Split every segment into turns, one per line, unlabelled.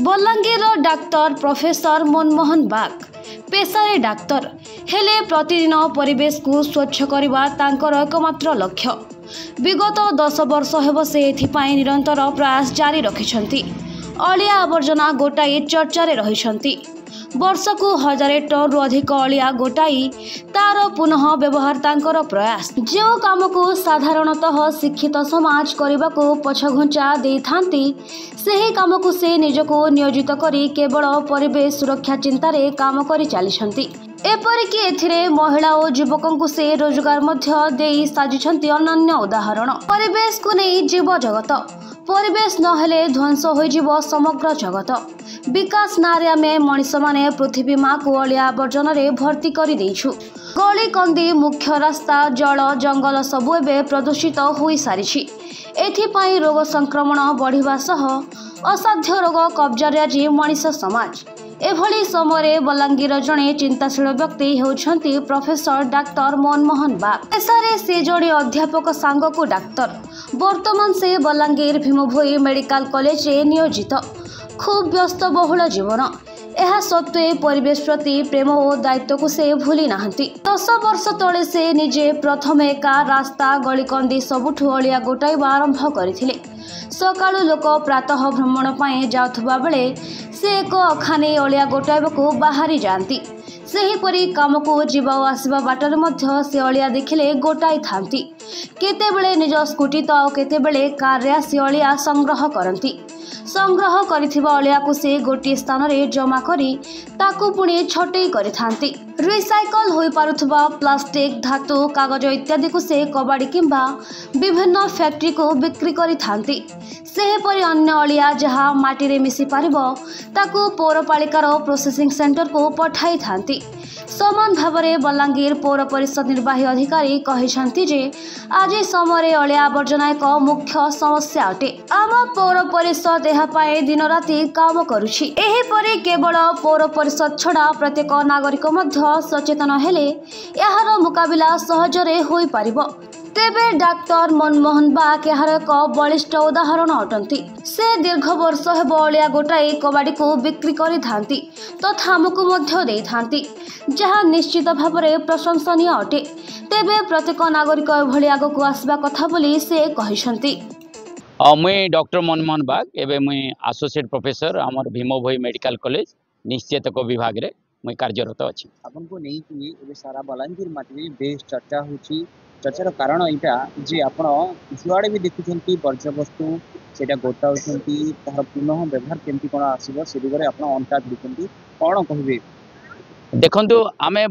Balangir doctor professor Manmohan बाग पेशारे doctor हेले प्रतिदिन परिवेश को स्वच्छ करने तांकर एकमात्र लक्ष्य। विगत 10 वर्ष हेब से एथिपाई निरंतर प्रयास जारी रखिछंती। अलिया आवर्जना गोटाई चर्चा रे रहिछंती। वर्ष को 1000 टन रु अधिक अलिया गोटाई तार पुनः व्यवहार तांकर प्रयास। जो काम को साधारणतः शिक्षित समाज करने को पछघुंचा देथांती ସେହି काम को से निजको नियोजित करी केवल परिवेश सुरक्षा चिंतार काम करी चलीछंती। एपरिकी एथिरे महिला और युवकों को से रोजगार मध्य देई साजिछंती अनन्य उदाहरण। परिवेश को नहीं जीव जगत, परिवेश नहेले ध्वंस होइजिव समग्र जगत। विकास नारे आमे मनीष माने पृथ्वी माँ को अलिया आवर्जन भर्ती कर देइछु। गली कंदी मुख्य रास्ता जल जंगल सबु एबे प्रदूषित हो सारी। एथिपाई रोग संक्रमण बढ़िबा सह असाध्य रोग कब्जारे आज मनीष समाज। एभली समय बलांगीर जड़े चिंताशील व्यक्ति होउछंती प्रोफेसर डाक्तर मनमोहन बाग। पेशारे से जड़े अध्यापक सांग को डाक्तर। वर्तमान से बलांगीर भीमभोई मेडिकल कॉलेज रे नियोजित। खूब व्यस्त बहुल जीवन यह सत्वे परिवेश प्रति प्रेम और दायित्व को से भूली नाहंती। 10 वर्ष तले से निजे प्रथम एका रास्ता गलिकंदी सबुठु अलिया गोटाइबा आरंभ करथिले। सकाळु लोक प्रातः भ्रमण पाए जाउथबा बेले से एक अखाने अलिया गोटाइबाकू बाहरी जाती। सेहीपरि काम को जीवा आसवा बाटर मध्य से अलिया देखिले गोटाई थांती। केतेबेले निज स्कूटी तो केतेबेले कार रे आसी अलिया संग्रह करती। संग्रह करिथिबा अलिया को से गोटे स्थान रे जमा करी ताकू पुणी छटई करिथांती। रिसाइकल होई पारुथबा प्लास्टिक धातु कागज इत्यादि को से कबाड़ी किंबा विभिन्न फैक्ट्री को बिक्री करिथांती। सेहीपरि अन्य अलिया जहाँ माटी रे मिसी पारिबो ताकू पौरपालिकार प्रोसेसिंग सेंटर को पठाई थांती। समान भावरे बलांगीर पौर परिषद निर्वाही अधिकारी कहिसंती जे आज समय अलिया आवर्जना एक मुख्य समस्या अटे। आम पौर परिषद यह पाए दिन राति काम करुछि। एहीपरि केवल पौर परिषद छड़ा प्रत्येक नागरिक मध्य सचेतन हेले यार मुकाबिला सहजरे होई पारिबो। तेबे डाक्तर मनमोहन बाग यार एक बलिष्ठ उदाहरण अटंती। से दीर्घ वर्ष हेब अलिया गोटाई कबाड़ी को बिक्री करिथांती तथा हमकु मध्य देइथांती, जहाँ निश्चित भावरे प्रशंसनीय अटे। तेबे प्रत्येक नागरिक एभली आगकु आसबा कथा बोली से कहिसंती।
मुई डॉक्टर मनमोहन बाग एबे मुई एसोसिएट प्रोफेसर आमर भीमभोई मेडिकल कॉलेज निश्चेतक विभाग रे मुई कार्यरत अछि।
आपन को नहीं कि एबे सारा बलांगीर माटी बेस चर्चा होची। चर्चार कारण यहाँ जे आपण जुआड़े भी देखुंती वर्ज्य वस्तु सेटा गोटा होती तार पुनः व्यवहार केमती कौन आसो से दिगरे आप अंता भिड़ुंट कौन कहे
देखु आमे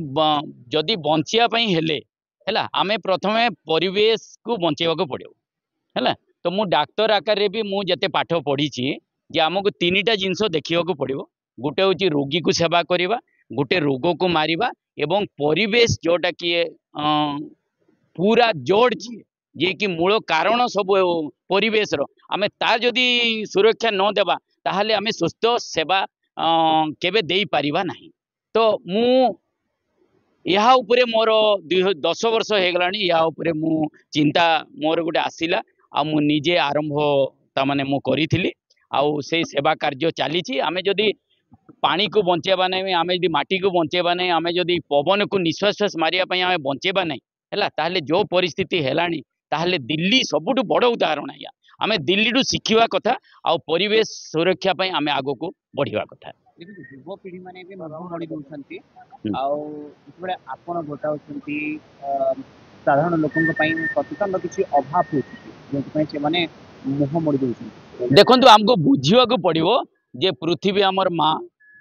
जदि बंचापी हेले है आमे प्रथमे परिवेश को बंचाइबा पड़ो है। तो मु डाक्तर आकार रे भी मुझे पाठ पढ़ी जे आमको 3टा जिनस देखा पड़ो। गोटे हूँ रोगी को सेवा करवा, गोटे रोग को मारिबा एवं परिवेश जोटा कि पूरा जोड़ जे कि मूल कारण सब परिवेश आमे तार जदि सुरक्षा न देबा ताहले आमे सुस्थ सेवा केबे देई परिबा नहीं। तो मु यहाँ उपरे मोर 10 वर्ष हो गलानी। यहाँ उपरे मु चिंता मोर गोटे आसिला आ मु निजे आरंभ तामाने मु करिथिली आ से सेवा कार्य चली। आमे जदि पानी को बंचेबा नहीं, आमे जदि माटी को बंचेबा नहीं, आमे जदि पवन को निश्वास मारिया पई आमे बंचेबा नहीं है ताहले जो परिस्थिति हेलानी ताहले दिल्ली सबुठु बड़ उदाहरण है। आमे दिल्ली टू शिखिबा कथा आ परिवेश सुरक्षा पई आमे आगो को बढ़िबा कथा।
युवा पीढ़ी माने भी मुह मोड़ी दउछंती आउे आपण गोटाउछंती साधारण लोकन सचेतन किसी अभाव होती से माने मुह मोड़ी दउछंती।
देखंतु हमको बुझिबा को पड़िबो जे पृथ्वी हमर माँ,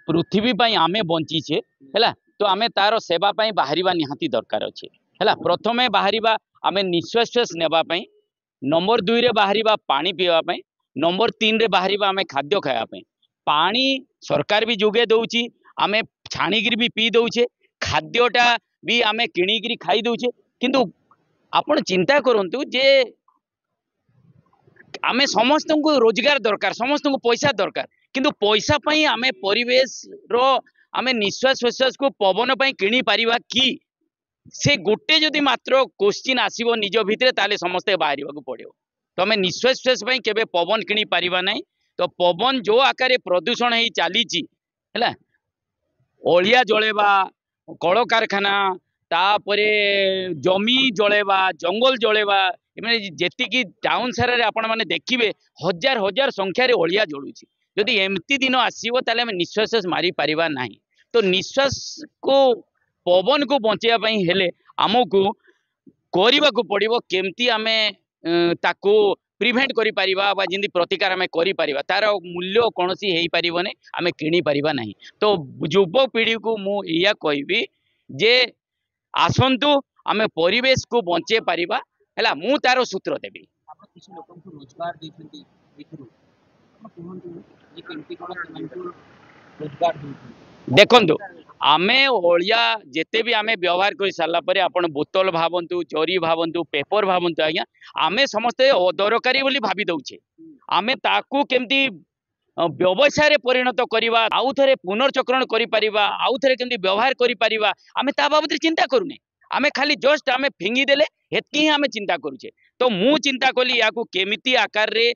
पृथ्वी पई आमे बंचीछे हैला। तो आमे तार सेवा पई बाहरिबा निहाती दरकार अछि हैला। प्रथमे बाहरिबा आमे निश्वास नेबा पई, नंबर 2 रे बाहरिबा पानी पीवा पई, नंबर 3 रे बाहरिबा आमे खाद्य खाया पई। पानी सरकार भी जोगे दउची, आमे छाणीगिरी भी पी दउछे, खाद्यटा भी आमे किणीगिरी खाई दउछे। किंतु आपण चिंता करंतु जे आमे समस्त को रोजगार दरकार, समस्त को पैसा दरकार, किंतु पैसा पई आमे परिवेश रो आमे निश्वास प्रश्वास को पवन पई किणी पारिबा कि से गोटे जदि मात्र क्वेश्चन आसीबो निज भितरे ताले समस्ते बाहरिबा को पड़ियो। तो आमे निश्वास प्रश्वास पई केबे पवन किणी पारिबा नहीं। तो पवन जो आकार प्रदूषण ही चली अलिया जलेबा कल कारखाना तापरे जमी जलेबा जंगल जलेबा जी टाउन सारा आपण मैंने देखिए हजार हजार संख्यार अलिया जलुची जदि एमती दिन आसो ताले निश्वास मारी पारिबा नाही। तो निश्वास को पवन को बचाई हेले आमको करने को पड़ो केमती आमे ताको प्रिभेंट करि परिबा बा जिंदी प्रतिकार आमे करि परिबा तार मूल्य कौन सी हो पारिबने आमे किणी परिबा नहीं। तो युव पीढ़ी को मु या कहबी जे आसंतु आमे परिवेश को बचे पारिबा हैला मु तार सूत्र देबी।
आपण किसी लोकन को रोजगार देछंती एथरो कहंतु जे केमती कोन सेमानकु रोजगार देछंती
देखंतु आमे ओलिया जेते भी आमे व्यवहार कर सारा पर आपण बोतल भावंतु चोरी भावंतु पेपर भावंतु आज्ञा आमे समस्ते अदरकारी बोली भावी दउछे आमे ताकू केमती व्यवसाय परिणत करवा आउ थे पुनर्चक्रण करिपरिबा आउ थे केमती व्यवहार करिपरिबा आमे ता बाबद चिंता करूने आमे खाली जस्ट आमे फिंगी देले हेतकी ही आमे चिंता करूचे। तो मु चिंता कली या केमिति आकार रे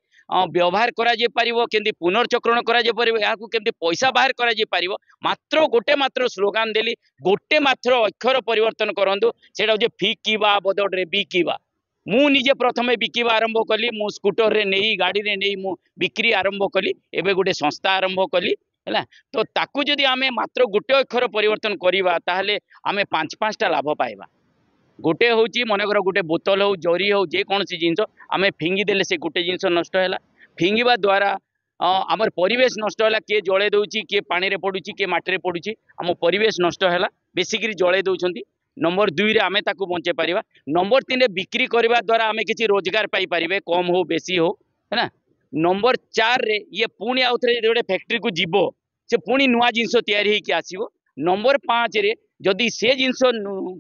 व्यवहार करा जे पारिबो केमती पुनर्चक्रण करा जे पारिबो या केमती पैसा बाहर करा जे पारिबो मात्र गोटे मात्र स्लोगान देली गोटे मात्र अक्षर परिवर्तन करंतु सेटा जे फिकिबा बदडरे बिकिबा मु निजे प्रथमे बिकिबा आरंभ कली मु स्कूटर रे नहीं गाड़ी रे नहीं मु बिक्री आरंभ कली एबे गोटे संस्था आरंभ कली है। तो ताकू जदि आमे मात्र गोटे अक्षर परिवर्तन करिबा ताहले आमे पांच पांचटा लाभ पाइबा। गोटे हूँ मनकर गोटे बोतल हो जरी हो जेकोसी जिनस आमे फिंगी देले से गोटे जिनस नष्ट है फिंगिबा द्वारा आमर परिवेश नष्ट है किए जले दउची किए पानी रे पडुची किए माटी रे पडुची आम परिवेश नष्ट है बेसिकरी जले दउछंती। नंबर 2 रे आमे ताकू बंचे पारिबा। नंबर 3 रे बिक्री करबा द्वारा आमे किछि रोजगार पाई परिबे कम हो बेसी हो है ना। नंबर 4 रे ये पुणी आउ थे गोटे फैक्ट्री को जीवो से पुणी नुआ जिनस तैयारी होइकि आसीबो। नंबर 5 रे जदि से जिनस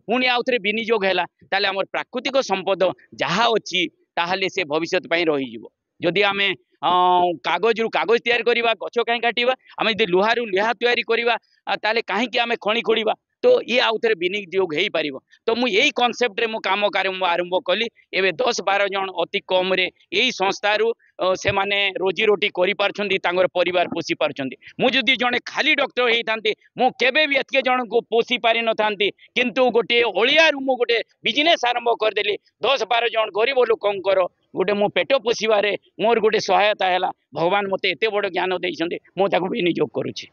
पुणी आउ थे विनियोग हैला ताले हमर प्राकृतिक संपद जहाँ अच्छी ताहले से भविष्य पई रही जीवो। जदि आमे कागज रु कागज तैयार करिबा गछ काई काटिबा आमे जदि लुहा रु लुहा तैयारी करिबा ताले काहे कि आमे खणी खोडिबा तो ये आउ थे विनियोग हो पार। तो मु यही कॉन्सेप्ट रे मु काम आरंभ कली एवं 10-12 जन अति कम रे यही संस्थारू से माने रोजी रोटी करि पारछंती तांगर परिवार पोषी पारछंती। मु जदि जने खाली डॉक्टर हेई थांती मु केबे भी एतके जन को पोषी पारि न थांती किंतु गोटे ओलिया रु मु गोटे बिजनेस आरंभ कर देली 10-12 जन गरीब लोकंकर गोटे मु पेट पोषिबारे मोर गोटे सहायता हैला। भगवान मते एते बड़ ज्ञान देइछंती मु ताको विनियोग करूछि।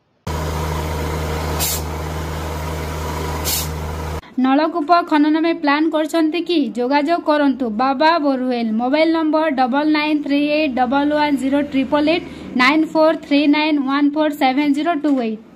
नलकूप खनन में प्लान करछंती कि जोगाजोग करंतु बाबा बोरवेल। Mobile number 9938110888 9439147028।